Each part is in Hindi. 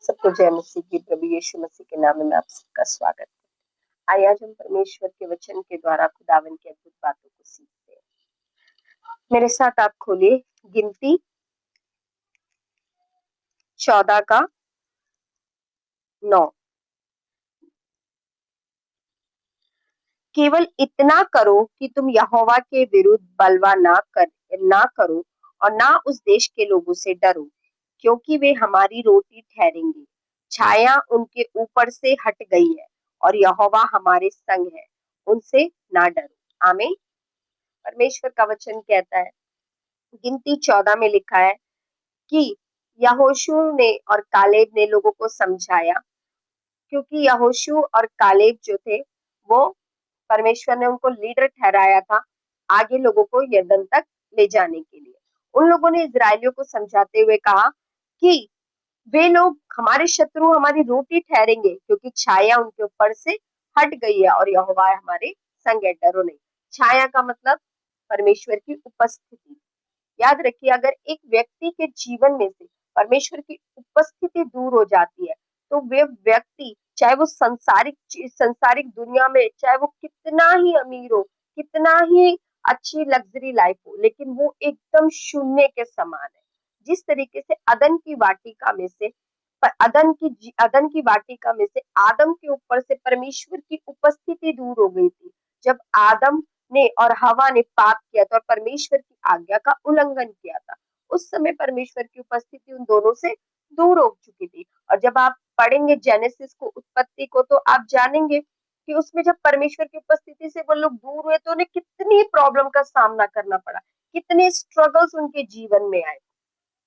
सबको जय मसीह की। प्रभु यीशु मसीह के नाम में आप सबका स्वागत है। आइए आज हम परमेश्वर के वचन के द्वारा खुदावन की अद्भुत बातों को सीखते हैं। मेरे साथ आप खोलिए गिनती 14 का 9। केवल इतना करो कि तुम यहोवा के विरुद्ध बलवा ना करो और ना उस देश के लोगों से डरो, क्योंकि वे हमारी रोटी ठहरेंगे। छाया उनके ऊपर से हट गई है और यहोवा हमारे संग है, उनसे ना डरो। आमीन। परमेश्वर का वचन कहता है, गिनती 14 में लिखा है कि यहोशू ने और कालेब ने लोगों को समझाया, क्योंकि यहोशू और कालेब जो थे वो परमेश्वर ने उनको लीडर ठहराया था आगे लोगों को यरदन तक ले जाने के लिए। उन लोगों ने इजरायलियों को समझाते हुए कहा कि वे लोग हमारे शत्रु हमारी रोटी ठहरेंगे, क्योंकि छाया उनके ऊपर से हट गई है और यहोवा हमारे संग है, डरो नहीं। छाया का मतलब परमेश्वर की उपस्थिति। याद रखिए, अगर एक व्यक्ति के जीवन में से परमेश्वर की उपस्थिति दूर हो जाती है तो वे व्यक्ति, चाहे वो संसारिक दुनिया में चाहे वो कितना ही अमीर हो, कितना ही अच्छी लग्जरी लाइफ हो, लेकिन वो एकदम शून्य के समान है। जिस तरीके से अदन की वाटिका में से आदम के ऊपर से परमेश्वर की उपस्थिति दूर हो गई थी। जब आदम ने और हवा ने पाप किया था और परमेश्वर की आज्ञा का उल्लंघन किया था, उस समय परमेश्वर की उपस्थिति उन दोनों से दूर हो चुकी थी। और जब आप पढ़ेंगे जेनेसिस को, उत्पत्ति को, तो आप जानेंगे कि उसमें जब परमेश्वर की उपस्थिति से वो लोग दूर हुए तो उन्हें कितनी प्रॉब्लम का सामना करना पड़ा, कितने स्ट्रगल्स उनके जीवन में आए।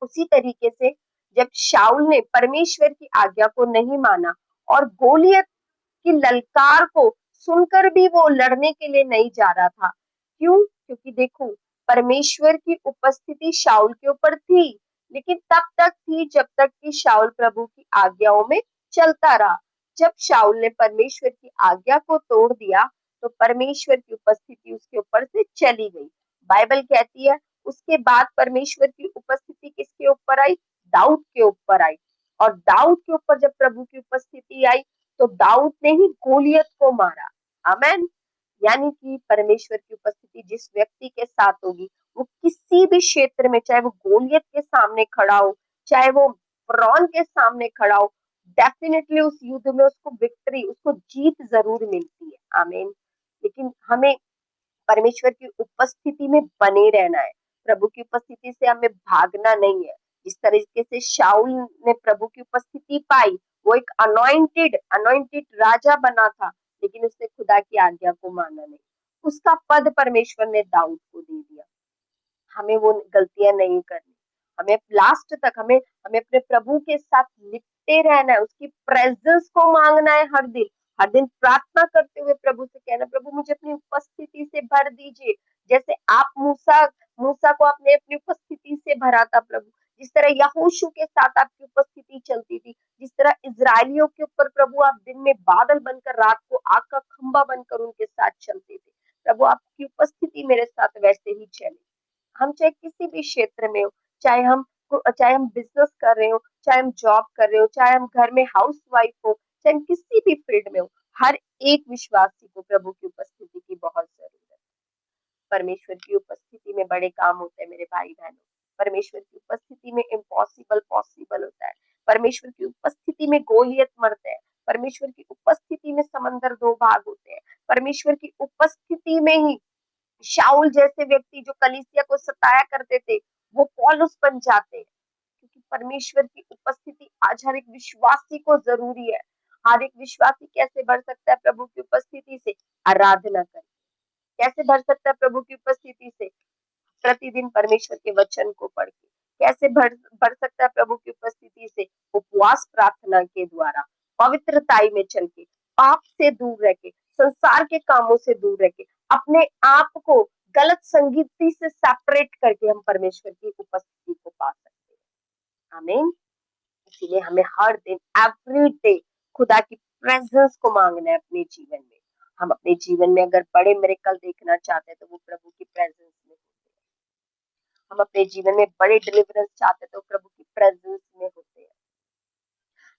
उसी तरीके से जब शाऊल ने परमेश्वर की आज्ञा को नहीं माना और गोलियत की ललकार को सुनकर भी वो लड़ने के लिए नहीं जा रहा था। क्यों? क्योंकि देखो, परमेश्वर की उपस्थिति शाऊल के ऊपर थी, लेकिन तब तक थी जब तक कि शाऊल प्रभु की आज्ञाओं में चलता रहा। जब शाऊल ने परमेश्वर की आज्ञा को तोड़ दिया तो परमेश्वर की उपस्थिति उसके ऊपर से चली गई। बाइबल कहती है उसके बाद परमेश्वर की उपस्थिति किसके ऊपर आई? दाऊद के ऊपर आई। और दाऊद के ऊपर जब प्रभु की उपस्थिति आई तो दाऊद ने ही गोलियत को मारा। आमेन। यानी कि परमेश्वर की उपस्थिति जिस व्यक्ति के साथ होगी, वो किसी भी क्षेत्र में, चाहे वो गोलियत के सामने खड़ा हो, चाहे वो फरौन के सामने खड़ा हो, डेफिनेटली उस युद्ध में उसको विक्ट्री, उसको जीत जरूर मिलती है। आमीन। लेकिन हमें परमेश्वर की उपस्थिति में बने रहना है। प्रभु की उपस्थिति से हमें भागना नहीं है। जिस तरीके से शाऊल ने प्रभु की उपस्थिति पाई, वो एक अनॉइंटेड राजा बना था, लेकिन उसने खुदा की आज्ञा को माना नहीं। उसका पद परमेश्वर ने दाऊद को दे दिया। हमें वो गलतियां नहीं करनी। हमें लास्ट तक हमें हमें अपने प्रभु के साथ लिपटे रहना है। उसकी प्रेजेंस को मांगना है हर दिन प्रार्थना करते हुए प्रभु से कहना, प्रभु मुझे अपनी उपस्थिति से भर दीजिए। जैसे आप मूसा मूसा को आपने अपनी उपस्थिति से भरा था प्रभु, जिस तरह यहोशू के साथ आपकी उपस्थिति चलती थी, जिस तरह इजरायलियों के ऊपर प्रभु आप दिन में बादल बनकर, रात को आग का खंबा बनकर उनके साथ चलते थे। प्रभु आपकी उपस्थिति मेरे साथ वैसे ही चले। हम चाहे किसी भी क्षेत्र में हो, चाहे हम बिजनेस कर रहे हो, चाहे हम जॉब कर रहे हो, चाहे हम घर में हाउस वाइफ हो, चाहे हम किसी भी फील्ड में हो, हर एक विश्वासी को प्रभु की उपस्थिति की बहुत जरूरत है। परमेश्वर की उपस्थिति में बड़े काम होते हैं मेरे भाई बहनों। परमेश्वर की उपस्थिति में इम्पॉसिबल पॉसिबल होता है। परमेश्वर की उपस्थिति में गोलियत मरते हैं। परमेश्वर की उपस्थिति में समंदर दो भाग होते हैं। परमेश्वर की उपस्थिति में ही शाऊल जैसे व्यक्ति जो कलीसिया को सताया करते थे, वो पौलुस बन जाते हैं। क्योंकि परमेश्वर की उपस्थिति आज हर एक विश्वासी को जरूरी है। हर एक विश्वासी कैसे बढ़ सकता है प्रभु की उपस्थिति से? आराधना कर। कैसे बढ़ सकता है प्रभु की उपस्थिति से? प्रतिदिन परमेश्वर के वचन को पढ़ के। कैसे बढ़ सकता है प्रभु की उपस्थिति से? उपवास प्रार्थना के द्वारा, पवित्रताई में चल के, पाप से दूर रह के, संसार के कामों से दूर रह के, अपने आप को गलत संगीति से सेपरेट करके हम परमेश्वर की उपस्थिति को पा सकते हैं। आमीन। इसीलिए हमें हर दिन, एवरी डे, खुदा की प्रेजेंस को मांगना है अपने जीवन में। हम अपने जीवन में अगर बड़े मिरेकल देखना चाहते हैं तो वो प्रभु की प्रेजेंस में होते हैं। हम अपने जीवन में बड़े डिलीवरेंस चाहते हैं तो प्रभु की प्रेजेंस में होते हैं।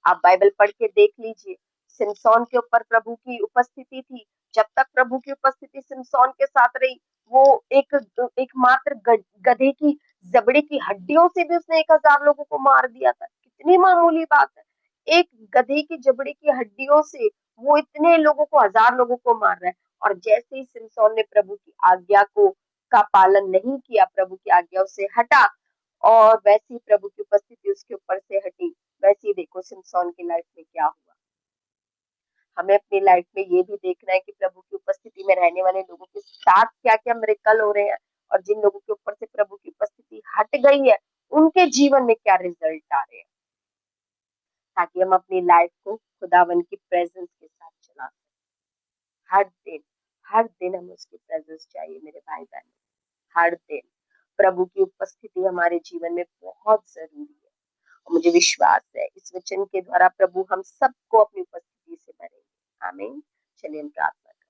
आप बाइबल पढ़ के देख लीजिए, सिमसोन के ऊपर प्रभु की उपस्थिति थी। जब तक प्रभु की उपस्थिति सिमसोन के साथ रही, वो एक मात्र गधे की जबड़े की हड्डियों से भी उसने 1000 लोगों को मार दिया था। कितनी मामूली बात है, एक गधे की जबड़े की हड्डियों से वो इतने लोगों को, 1000 लोगों को मार रहा है। और जैसे ही सिमसोन ने प्रभु की आज्ञा को का पालन नहीं किया, प्रभु की आज्ञा उससे हटा, और वैसी प्रभु की उपस्थिति उसके ऊपर से हटी। वैसे ही देखो सिमसोन की लाइफ में क्या हुआ। हमें अपनी लाइफ में ये भी देखना है कि प्रभु की उपस्थिति में रहने वाले लोगों के साथ क्या क्या मिरेकल हो रहे हैं, और जिन लोगों के ऊपर से प्रभु की उपस्थिति हट गई है, उनके जीवन में क्या रिजल्ट आ रहे हैं, ताकि हम अपनी लाइफ को खुदावन की प्रेजेंस के साथ चला सकें। हर दिन हमें उसकी प्रेजेंस चाहिए मेरे भाई बहन। हर दिन प्रभु की उपस्थिति हमारे जीवन में बहुत जरूरी है। और मुझे विश्वास है इस वचन के द्वारा प्रभु हम सबको अपनी उपस्थिति से भरेंगे। आमीन। चलिए हम प्रार्थना करें।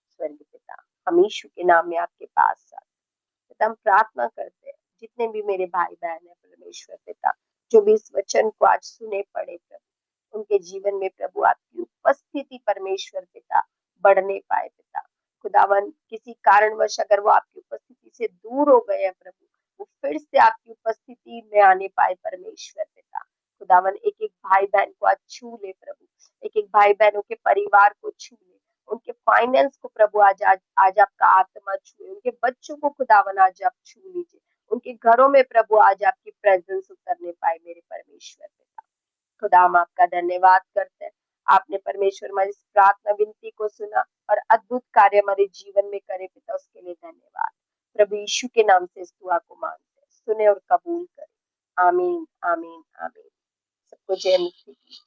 स्वर्ग पिता, हम यीशु के नाम में आपके पास आते हैं पिता, हम प्रार्थना करते हैं जितने भी मेरे भाई बहन है परमेश्वर पिता, जो भी इस वचन को आज सुने पड़े प्रभु, उनके जीवन में प्रभु आपकी उपस्थिति परमेश्वर पिता बढ़ने पाए पिता। खुदावन किसी कारणवश अगर वो आपकी उपस्थिति से दूर हो गए हैं प्रभु, वो फिर से आपकी उपस्थिति में आने पाए परमेश्वर पिता। खुदावन एक एक भाई बहन को आज छू ले प्रभु, एक एक भाई बहनों के परिवार को छू ले, उनके फाइनेंस को प्रभु आज आपका आत्मा छुए, उनके बच्चों को खुदावन आज आप छू लीजिए, उनके घरों में प्रभु आज आपकी प्रेजेंस उतरने पाए मेरे परमेश्वर पिता। खुदा हम आपका धन्यवाद करते हैं, आपने परमेश्वर हमारी इस प्रार्थना विनती को सुना और अद्भुत कार्य हमारे जीवन में करे पिता, उसके लिए धन्यवाद। प्रभु यीशु के नाम से इस दुआ को मांगते हैं, सुने और कबूल करें। आमीन आमीन आमीन। सबको जय मसीह की।